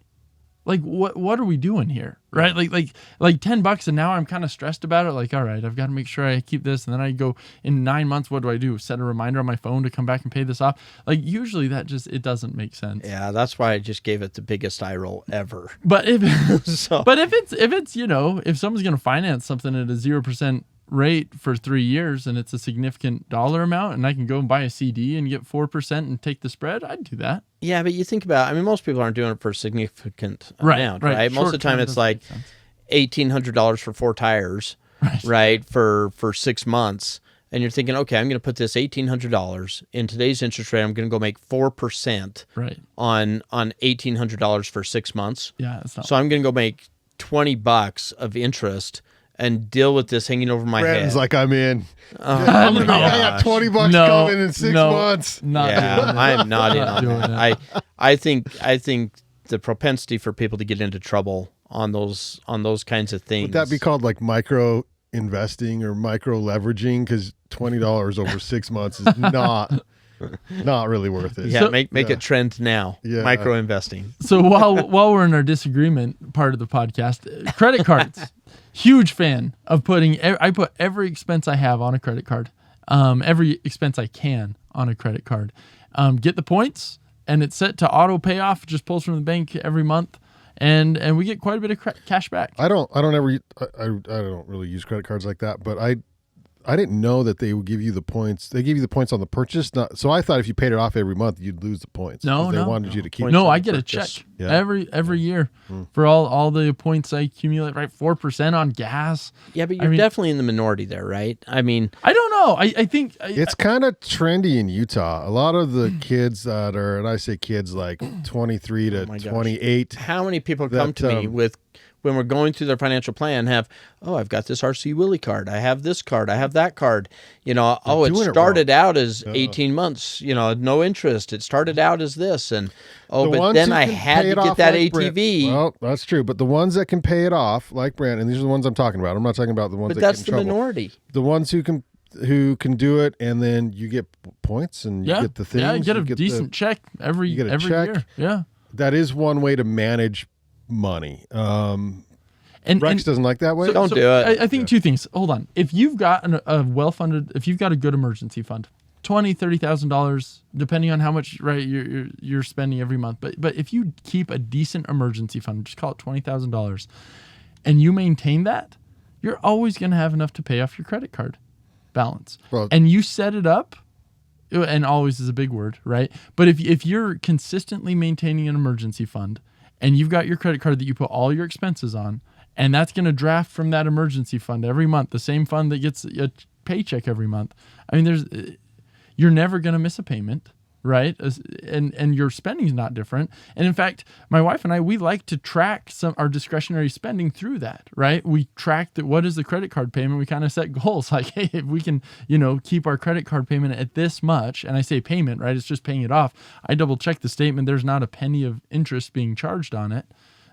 Like what are we doing here, right? Like $10, and now I'm kind of stressed about it. Like, all right, I've got to make sure I keep this, and then I go in 9 months. What do I do? Set a reminder on my phone to come back and pay this off. Like usually that it doesn't make sense. Yeah, that's why I just gave it the biggest eye roll ever. But if So- it's if someone's going to finance something at a 0% rate for 3 years and it's a significant dollar amount, and I can go and buy a CD and get 4% and take the spread, I'd do that. Yeah, but you think about, most people aren't doing it for a significant Right, amount, right. right? Most of the time Short-term it's doesn't like make sense. $1,800 for 4 tires, right? For 6 months. And you're thinking, okay, I'm going to put this $1,800 in today's interest rate. I'm going to go make 4% Right. on $1,800 for 6 months. Yeah, it's not. So I'm going to go make $20 of interest and deal with this hanging over my Brandon's head. like, I'm in. I I got $20 coming in 6 months. Not doing Yeah, it. I'm not in on doing that. I think the propensity for people to get into trouble on those kinds of things. Would that be called like micro investing or micro leveraging? Because $20 over 6 months is not really worth it. Yeah, So- make it trend now. Yeah. Micro investing. So while we're in our disagreement part of the podcast, credit cards. Huge fan of I put every expense I have on a credit card, every expense I can on a credit card. Get the points, and it's set to auto pay off. Just pulls from the bank every month, and we get quite a bit of cash back. I don't really use credit cards like that, but I didn't know that they would give you the points. They give you the points on the purchase. So I thought if you paid it off every month, you'd lose the points. No, 'cause they no. wanted you to keep. Points No, on I the get a purchase. check Yeah. every year for all the points I accumulate. Right, 4% on gas. Yeah, but you're definitely in the minority there, right? I don't know. I think It's kind of trendy in Utah. A lot of the kids that are, and I say kids like 23 to my gosh. 28. how many people come That, to me with when we're going through their financial plan I've got this RC Willie card. I have this card. I have that card. It doing it started out as 18 months, no interest. It started out as this. And, The but ones then who I can had pay to it get off that like ATV. Well, that's true. But the ones that can pay it off, like Brandon, these are the ones I'm talking about. I'm not talking about the ones But that that's get the in trouble. minority. The ones who can who can do it, and then you get points and you get the things. Yeah, you get a decent check every check. year. Yeah. That is one way to manage money. And Rex doesn't like that way. Don't do it. I think two things. Hold on. If you've got if you've got a good emergency fund, $20,000-$30,000, depending on how much you're spending every month. But if you keep a decent emergency fund, just call it $20,000, and you maintain that, you're always going to have enough to pay off your credit card balance. Well, and you set it up, and always is a big word, right? But if you're consistently maintaining an emergency fund, and you've got your credit card that you put all your expenses on, and that's going to draft from that emergency fund every month, the same fund that gets a paycheck every month. I mean, you're never going to miss a payment, right? And your spending is not different. And in fact, my wife and I, we like to track our discretionary spending through that, right? We track what is the credit card payment. We kind of set goals like, hey, if we can, keep our credit card payment at this much, and I say payment, right? It's just paying it off. I double check the statement. There's not a penny of interest being charged on it.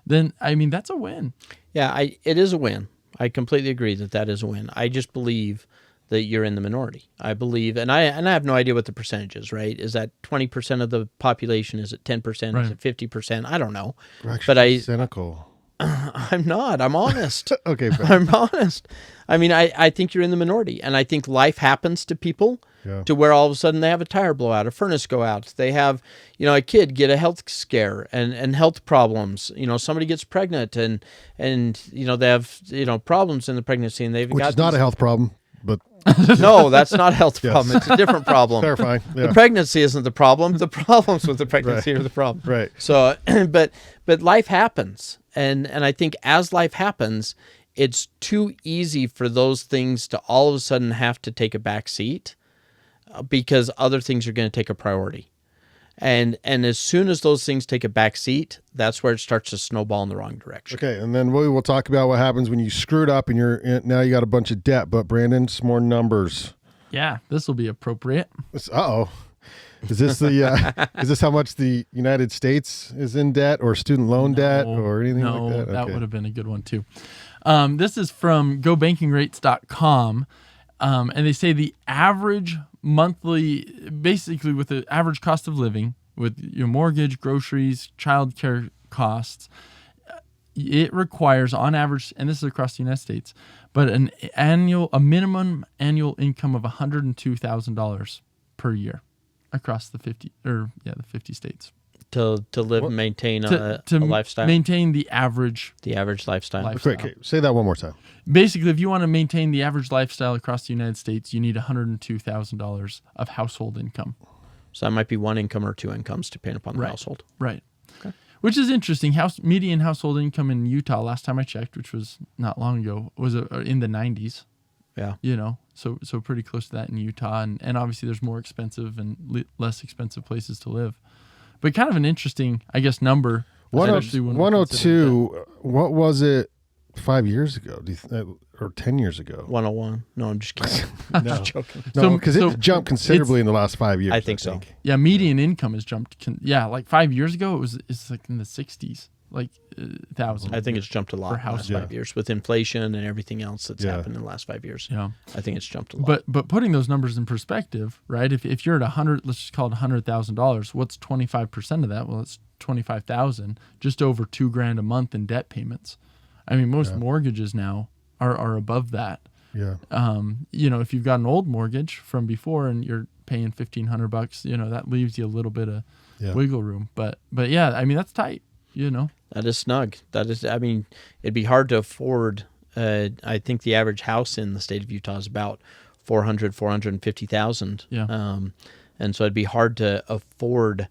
Then, I mean, that's a win. Yeah, it is a win. I completely agree that is a win. I just believe that you're in the minority. I believe, and I have no idea what the percentage is, right? Is that 20% of the population? Is it 10%? Right. Is it 50%? I don't know. But cynical. I'm not. I'm honest. Okay. I'm honest. I mean, I think you're in the minority, and I think life happens to people to where all of a sudden they have a tire blow out, a furnace go out. They have, a kid get a health scare and health problems. Somebody gets pregnant and they have, problems in the pregnancy, and they've Which got is not a health problem, but no, that's not a health problem. It's a different problem. clarifying. Yeah. The pregnancy isn't the problem. The problems with the pregnancy are the problem. Right. So, but life happens, and I think as life happens, it's too easy for those things to all of a sudden have to take a back seat because other things are going to take a priority. And as soon as those things take a back seat, that's where it starts to snowball in the wrong direction. Okay, and then we will talk about what happens when you screwed up and now you got a bunch of debt. But Brandon, some more numbers. Yeah, this will be appropriate. Uh-oh. Is this is this how much the United States is in debt or student loan debt or anything like that? No, that would have been a good one too. This is from gobankingrates.com. And they say the average monthly, basically with the average cost of living, with your mortgage, groceries, childcare costs, it requires on average, and this is across the United States, but a minimum annual income of $102,000 per year across the 50 states. To live and maintain a lifestyle. Maintain the average lifestyle. Okay, say that one more time. Basically, if you want to maintain the average lifestyle across the United States, you need $102,000 of household income. So that might be one income or two incomes, depending upon the household. Right. Okay. Which is interesting. Median household income in Utah, last time I checked, which was not long ago, was in the 90s. Yeah. So pretty close to that in Utah. And obviously there's more expensive and less expensive places to live. But kind of an interesting, I guess, number. 102, what was it 5 years ago or 10 years ago? 101. No, I'm just kidding. I'm just joking. No, because it's jumped considerably in the last 5 years. I think so. Yeah, median income has jumped. Like 5 years ago, it's like in the 60s, like 1,000. I think it's jumped a lot in the last 5 years with inflation and everything else that's happened in the last 5 years. Yeah, I think it's jumped a lot. But putting those numbers in perspective, right? If you're at 100, let's just call it $100,000. What's 25% of that? Well, it's 25,000, just over $2,000 a month in debt payments. I mean, most mortgages now are above that. Yeah. If you've got an old mortgage from before and you're paying $1,500, that leaves you a little bit of wiggle room. But yeah, I mean, that's tight. That is snug. That is, I mean, it'd be hard to afford. I think the average house in the state of Utah is about $450,000. Yeah. And so it'd be hard to afford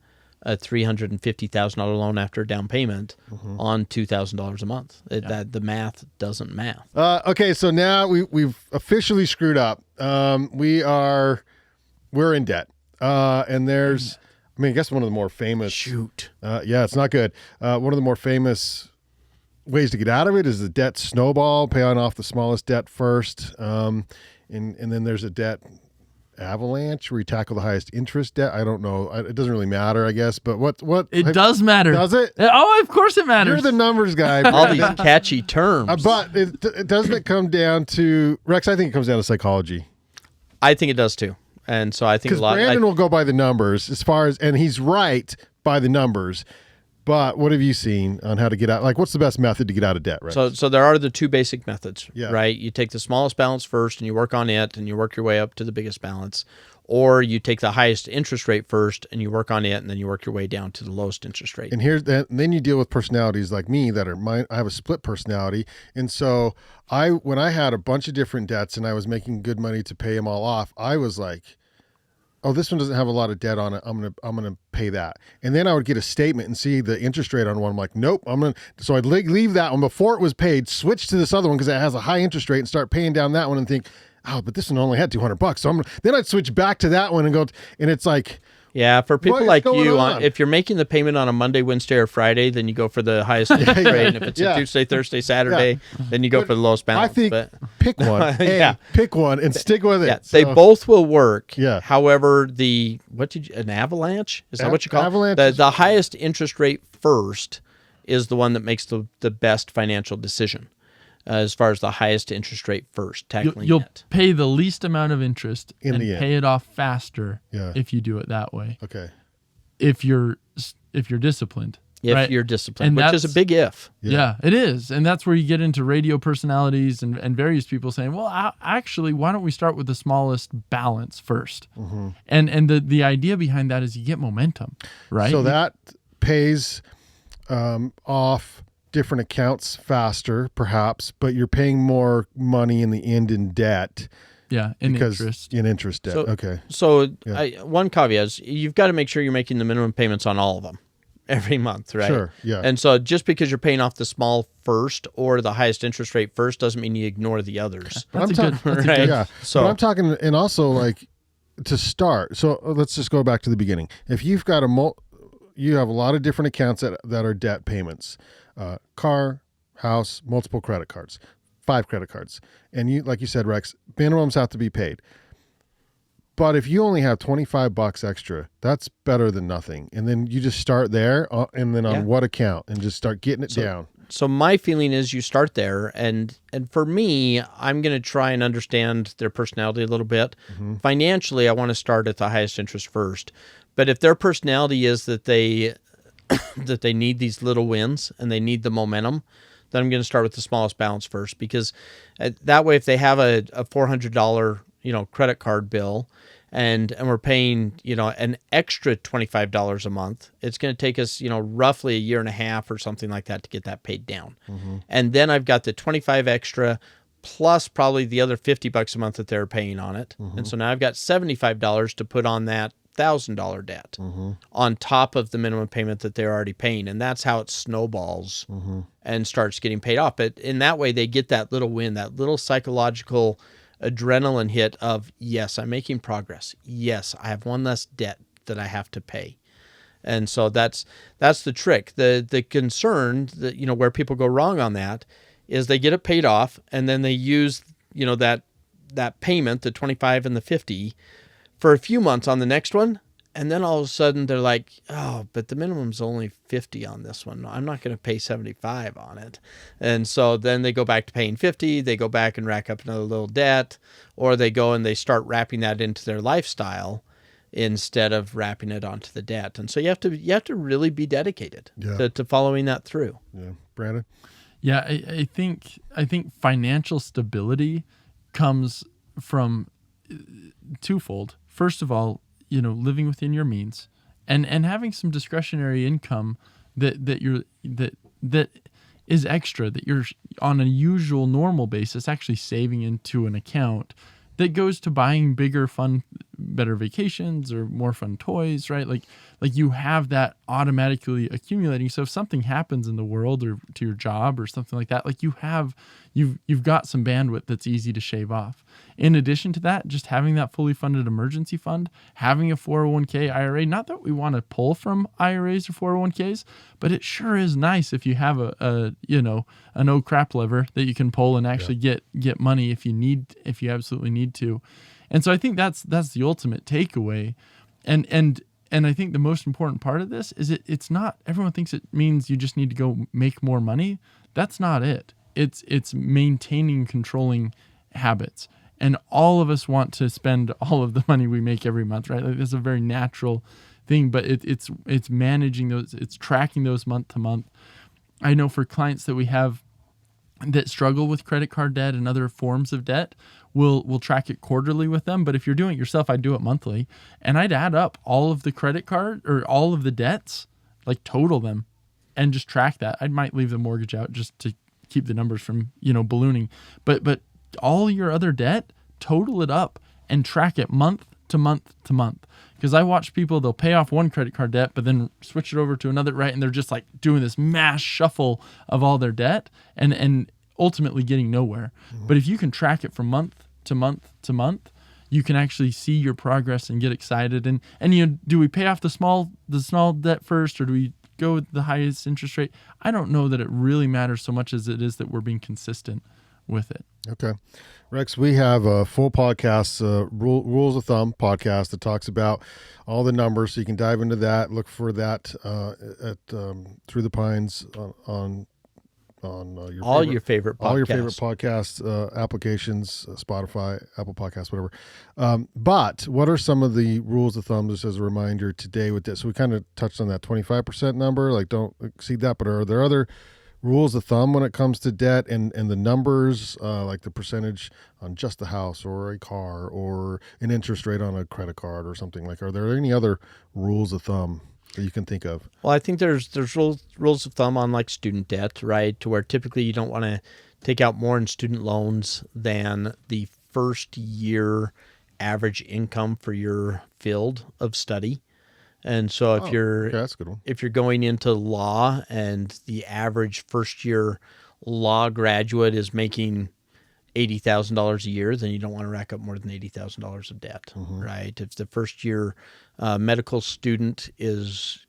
a $350,000 loan after a down payment on $2,000 a month. That the math doesn't math. Okay, so now we've officially screwed up. We're in debt, and there's. I guess one of the more famous. It's not good. One of the more famous ways to get out of it is the debt snowball, paying off the smallest debt first, and then there's a debt avalanche where you tackle the highest interest debt. I don't know. It doesn't really matter, I guess. But what? It does matter. Does it? Oh, of course it matters. You're the numbers guy. All these catchy terms. But it doesn't come down to Rex. I think it comes down to psychology. I think it does too. And so I think a Because lot. Brandon will go by the numbers as far as, and he's right by the numbers. But what have you seen on how to get out? Like, what's the best method to get out of debt, right? So there are the two basic methods, Yeah. right? You take the smallest balance first and you work on it and you work your way up to the biggest balance. Or you take the highest interest rate first and you work on it and then you work your way down to the lowest interest rate. And then you deal with personalities like me that are mine. I have a split personality. And so when I had a bunch of different debts and I was making good money to pay them all off, I was like, oh, this one doesn't have a lot of debt on it. I'm gonna pay that. And then I would get a statement and see the interest rate on one. I'm like, nope. So I'd leave that one before it was paid, switch to this other one because it has a high interest rate, and start paying down that one and think, oh, but this one only had $200. So then I'd switch back to that one and go, and it's like, yeah, for people what is like going you, on? if you're making the payment on a Monday, Wednesday, or Friday, then you go for the highest interest rate. And if it's Yeah. a Tuesday, Thursday, Saturday, then you go for the lowest balance. I think But pick one. Yeah. Pick one and stick with it. yeah, So- they both will work. Yeah. However, an avalanche? Is that what you call it? Avalanche The highest interest rate first is the one that makes the best financial decision. As far as the highest interest rate first, tackling You'll it. pay the least amount of interest In and the end. pay it off faster Yeah. if you do it that way. Okay. If you're disciplined. If right? you're disciplined, And which is a that's- big if. Yeah, it is. And that's where you get into radio personalities and various people saying, well, actually, why don't we start with the smallest balance first? Mm-hmm. And the idea behind that is you get momentum, right? So that pays off different accounts faster, perhaps, but you're paying more money in the end in debt. Yeah, in because interest. in interest debt. So- Okay. So Yeah. one caveat is you've got to make sure you're making the minimum payments on all of them every month, right? Sure. Yeah. And so just because you're paying off the small first or the highest interest rate first doesn't mean you ignore the others. But I'm That's a talking, good- right? yeah. So- but I'm talking, and also like to start. So let's just go back to the beginning. If you've got you have a lot of different accounts that are debt payments, car, house, multiple credit cards, 5 credit cards, and you, like you said, Rex, minimums have to be paid. But if you only have $25 extra, that's better than nothing. And then you just start there, and then on Yeah. what account, and just start getting it down. So my feeling is you start there, and for me, I'm going to try and understand their personality a little bit. Mm-hmm. Financially, I want to start at the highest interest first. But if their personality is that they that they need these little wins and they need the momentum, then I'm going to start with the smallest balance first, because that way, if they have a $400 credit card bill, and we're paying an extra $25 a month, it's going to take us roughly a year and a half or something like that to get that paid down. Mm-hmm. And then I've got the 25 extra plus probably the other $50 a month that they're paying on it. Mm-hmm. And so now I've got $75 to put on that $1,000 debt Mm-hmm. on top of the minimum payment that they're already paying. And that's how it snowballs Mm-hmm. and starts getting paid off. But in that way, they get that little win, that little psychological adrenaline hit of, yes, I'm making progress. Yes, I have one less debt that I have to pay. And so that's the trick. The concern that, where people go wrong on that is they get it paid off, and then they use, that payment, the 25 and the 50, for a few months on the next one. And then all of a sudden they're like, oh, but the minimum's only 50 on this one. I'm not going to pay 75 on it. And so then they go back to paying 50. They go back and rack up another little debt, or they go and they start wrapping that into their lifestyle instead of wrapping it onto the debt. And so you have to really be dedicated to following that through. Yeah. Brandon? Yeah, I think financial stability comes from twofold. First of all, living within your means and having some discretionary income that is extra, that you're on a usual normal basis actually saving into an account that goes to buying bigger, fun, better vacations or more fun toys, right? Like you have that automatically accumulating. So if something happens in the world or to your job or something like that, like you've got some bandwidth that's easy to shave off. In addition to that, just having that fully funded emergency fund, having a 401k IRA, not that we want to pull from IRAs or 401ks, but it sure is nice if you have an oh crap lever that you can pull and actually get money if you absolutely need to. And so I think that's the ultimate takeaway. And I think the most important part of this is it's not, everyone thinks it means you just need to go make more money. That's not it. It's maintaining, controlling habits. And all of us want to spend all of the money we make every month, right? Like, it's a very natural thing, but it's managing those, it's tracking those month to month. I know for clients that we have that struggle with credit card debt and other forms of debt, we'll track it quarterly with them. But if you're doing it yourself, I'd do it monthly, and I'd add up all of the credit card or all of the debts, like total them, and just track that. I might leave the mortgage out just to keep the numbers from, ballooning. But all your other debt, total it up and track it month to month to month. Because I watch people, they'll pay off one credit card debt, but then switch it over to another, right? And they're just like doing this mass shuffle of all their debt and ultimately getting nowhere. Mm-hmm. But if you can track it from month to month to month, you can actually see your progress and get excited. And do we pay off the small debt first, or do we go with the highest interest rate? I don't know that it really matters so much as it is that we're being consistent with it. Okay. Rex, we have a full podcast, Rules of Thumb podcast that talks about all the numbers. So you can dive into that, look for that at Through the Pines on your favorite podcast applications, Spotify, Apple Podcasts, whatever. But what are some of the rules of thumb, just as a reminder today with this? So we kind of touched on that 25% number, like don't exceed that, but are there other rules of thumb when it comes to debt and the numbers, like the percentage on just the house or a car or an interest rate on a credit card or something? Like, are there any other rules of thumb that you can think of? Well, I think there's rules of thumb on like student debt, right? To where typically you don't want to take out more in student loans than the first year average income for your field of study. And so if that's a good one. If you're going into law and the average first year law graduate is making $80,000 a year, then you don't want to rack up more than $80,000 of debt, mm-hmm. right? If the first year medical student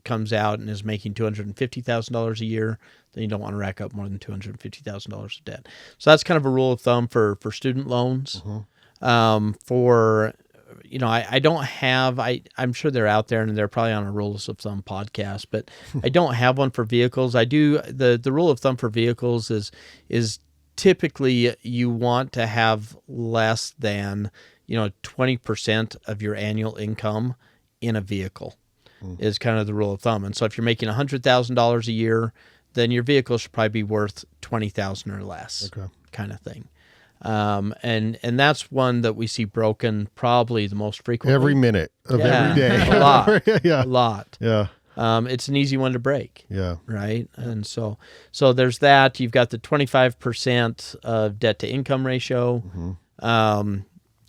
comes out and is making $250,000 a year, then you don't want to rack up more than $250,000 of debt. So that's kind of a rule of thumb for student loans. Mm-hmm. I don't have, I'm sure they're out there and they're probably on a rules of thumb podcast, but I don't have one for vehicles. I do, the rule of thumb for vehicles is typically you want to have less than, 20% of your annual income in a vehicle is kind of the rule of thumb. And so if you're making $100,000 a year, then your vehicle should probably be worth $20,000 or less, kind of thing. And that's one that we see broken probably the most frequently. Every minute of every day. A lot. Yeah. A lot. Yeah. It's an easy one to break. Yeah. Right. And so there's that. You've got the 25% of debt to income ratio. Mm-hmm.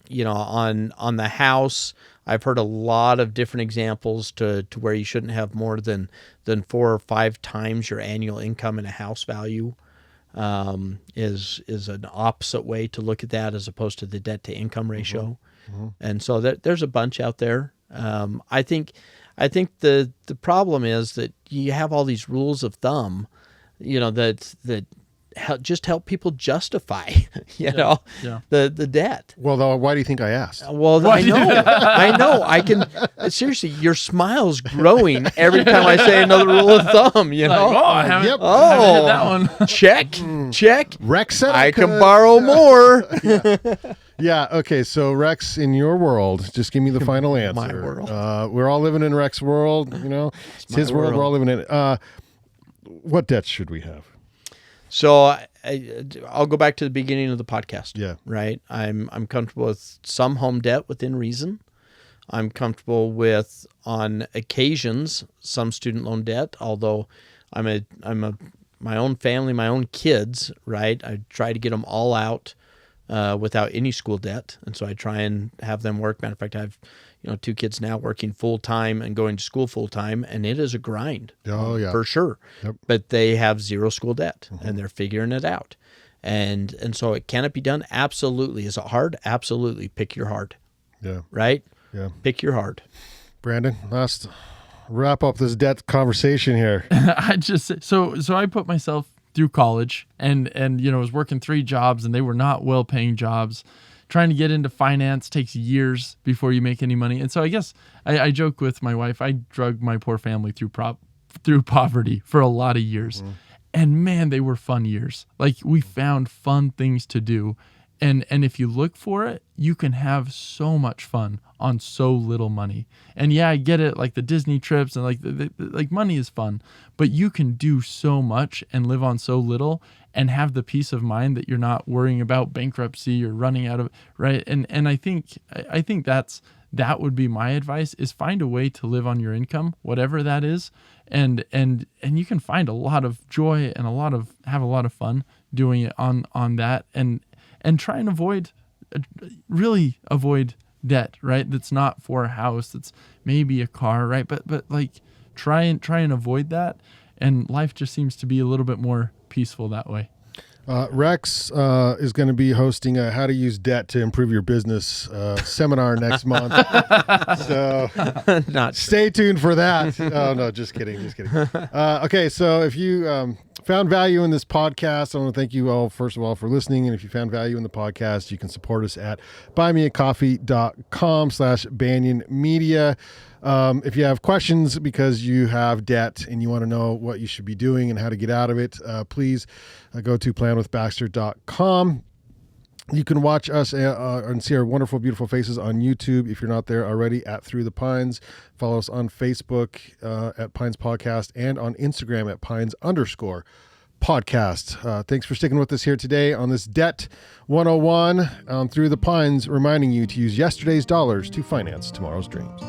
On the house, I've heard a lot of different examples to where you shouldn't have more than 4 or 5 times your annual income in a house value. Is an opposite way to look at that as opposed to the debt to income ratio. Mm-hmm. And so there's a bunch out there. I think the problem is that you have all these rules of thumb, that just help people justify, the debt. Well, why do you think I asked? Well, I know. I can seriously. Your smile's growing every time I say another rule of thumb. I haven't hit that one. Check. Rex said I can borrow more. Yeah. Okay. So Rex, in your world, just give me the final answer. My world. We're all living in Rex world. It's his world. We're all living in it. What debts should we have? So I'll go back to the beginning of the podcast. Yeah. Right. I'm comfortable with some home debt within reason. I'm comfortable with, on occasions, some student loan debt. Although I'm my own family, my own kids. Right. I try to get them all out without any school debt, and so I try and have them work. Matter of fact, I have 2 kids now working full time and going to school full time, and it is a grind. Oh yeah, for sure. Yep. But they have zero school debt, mm-hmm. and they're figuring it out. And so can it be done? Absolutely. Is it hard? Absolutely. Pick your hard. Yeah. Right. Yeah. Pick your hard. Brandon, let's wrap up this debt conversation here. So I put myself through college and was working 3 jobs, and they were not well-paying jobs. Trying to get into finance takes years before you make any money. And so I guess I joke with my wife, I drug my poor family through poverty for a lot of years. Mm-hmm. And man, they were fun years. Like, we found fun things to do. And if you look for it, you can have so much fun on so little money. And yeah, I get it, like the Disney trips and like money is fun, but you can do so much and live on so little and have the peace of mind that you're not worrying about bankruptcy or running out of, right? And I think that would be my advice, is find a way to live on your income, whatever that is. And you can find a lot of joy and have a lot of fun doing it on that, and try and really avoid debt, right? That's not for a house, that's maybe a car, right? But like try and avoid that, and life just seems to be a little bit more peaceful that way. Rex is going to be hosting a How to Use Debt to Improve Your Business seminar next month. So stay tuned for that. Oh, no, just kidding. Okay, so if you found value in this podcast, I want to thank you all, first of all, for listening. And if you found value in the podcast, you can support us at buymeacoffee.com/Banyan Media. If you have questions because you have debt and you want to know what you should be doing and how to get out of it, please go to planwithbaxter.com. You can watch us and see our wonderful, beautiful faces on YouTube if you're not there already at Through the Pines. Follow us on Facebook at Pines Podcast and on Instagram at Pines_podcast. Thanks for sticking with us here today on this Debt 101 on Through the Pines, reminding you to use yesterday's dollars to finance tomorrow's dreams.